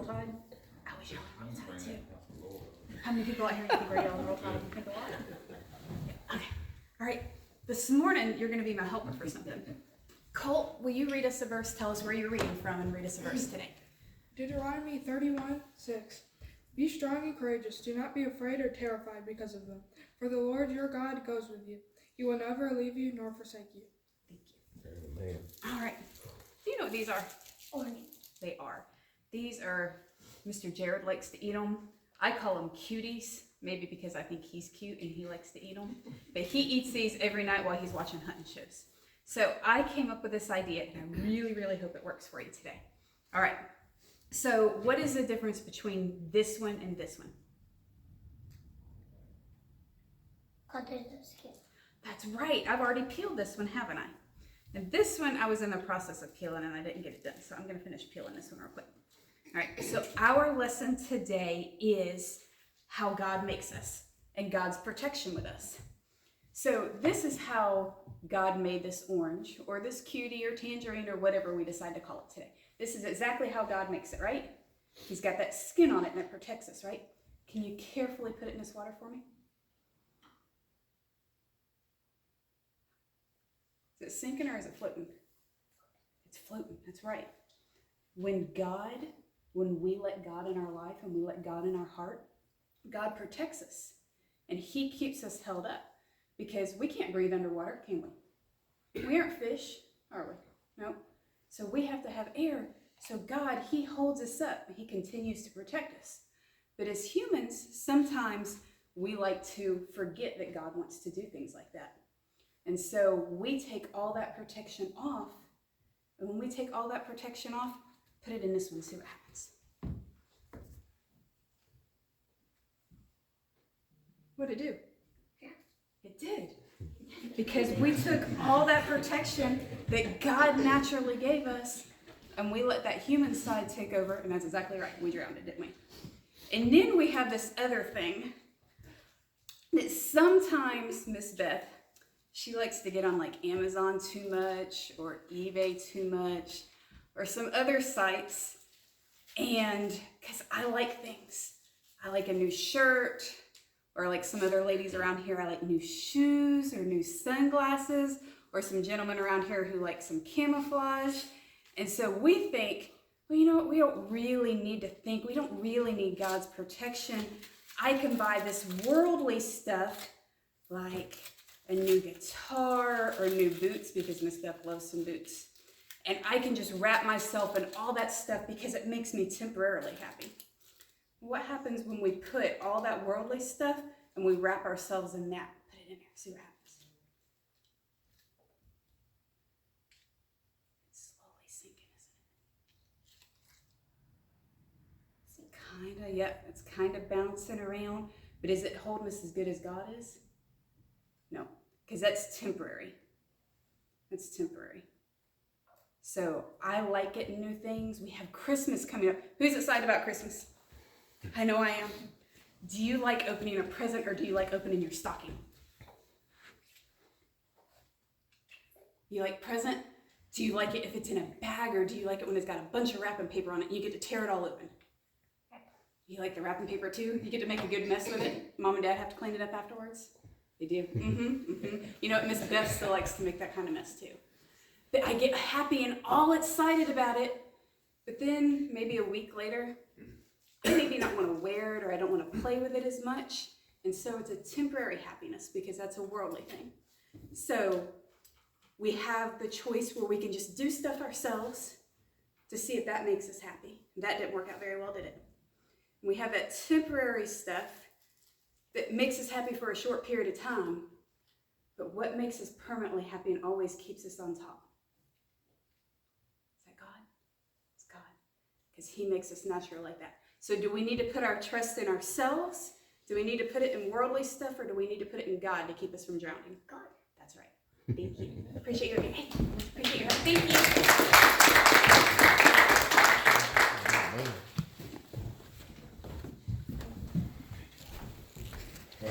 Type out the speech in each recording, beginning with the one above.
Roll Tide? I was yelling Roll Tide too. How many people out here think we're yelling Roll Tide? I think a lot. Okay. All right. This morning, you're going to be my helper for something. Colt, will you read us a verse? Tell us where you're reading from and read us a verse today. Deuteronomy 31:6. Be strong and courageous. Do not be afraid or terrified because of them. For the Lord your God goes with you. He will never leave you nor forsake you. Thank you. Amen. All right. Do you know what these are? They are. These are, Mr. Jared likes to eat them. I call them cuties, maybe because I think he's cute and he likes to eat them. But he eats these every night while he's watching hunting shows. So I came up with this idea, and I really, really hope it works for you today. All right. So what is the difference between this one and this one? Under the skin. That's right. I've already peeled this one, haven't I? And this one I was in the process of peeling and I didn't get it done. So I'm going to finish peeling this one real quick. All right. So our lesson today is how God makes us and God's protection with us. So this is how God made this orange or this cutie or tangerine or whatever we decide to call it today. This is exactly how God makes it, right? He's got that skin on it and it protects us, right? Can you carefully put it in this water for me? Is it sinking or is it floating? It's floating, that's right. When we let God in our life and we let God in our heart, God protects us and he keeps us held up because we can't breathe underwater, can we? We aren't fish, are we? No. So we have to have air. So God, he holds us up. He continues to protect us. But as humans, sometimes we like to forget that God wants to do things like that. And so we take all that protection off. And when we take all that protection off, put it in this one, see what happens. What'd it do? Yeah. It did. Because we took all that protection that God naturally gave us and we let that human side take over, and that's exactly right. We drowned it, didn't we? And then we have this other thing that sometimes Miss Beth, she likes to get on like Amazon too much or eBay too much or some other sites, and because I like things. I like a new shirt, or like some other ladies around here, I like new shoes or new sunglasses, or some gentlemen around here who like some camouflage. And so we think, well, you know what? We don't really need to think. We don't really need God's protection. I can buy this worldly stuff like a new guitar or new boots because Miss Beth loves some boots. And I can just wrap myself in all that stuff because it makes me temporarily happy. What happens when we put all that worldly stuff and we wrap ourselves in that? Put it in there, see what happens. It's slowly sinking, isn't it? It's yep, it's kind of bouncing around. But is it holding us as good as God is? No, because that's temporary. It's temporary. So I like getting new things. We have Christmas coming up. Who's excited about Christmas? I know I am. Do you like opening a present or do you like opening your stocking? You like present? Do you like it if it's in a bag or do you like it when it's got a bunch of wrapping paper on it and you get to tear it all open? You like the wrapping paper too? You get to make a good mess with it? Mom and Dad have to clean it up afterwards? They do? You know what? Miss Beth still likes to make that kind of mess too. But I get happy and all excited about it, but then maybe a week later, I maybe not want to wear it or I don't want to play with it as much. And so it's a temporary happiness because that's a worldly thing. So we have the choice where we can just do stuff ourselves to see if that makes us happy. That didn't work out very well, did it? We have that temporary stuff that makes us happy for a short period of time. But what makes us permanently happy and always keeps us on top? Is that God? It's God. Because he makes us natural like that. So do we need to put our trust in ourselves? Do we need to put it in worldly stuff, or do we need to put it in God to keep us from drowning? God. That's right. Thank you. Appreciate your appreciate your help. Thank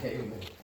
you. Amen.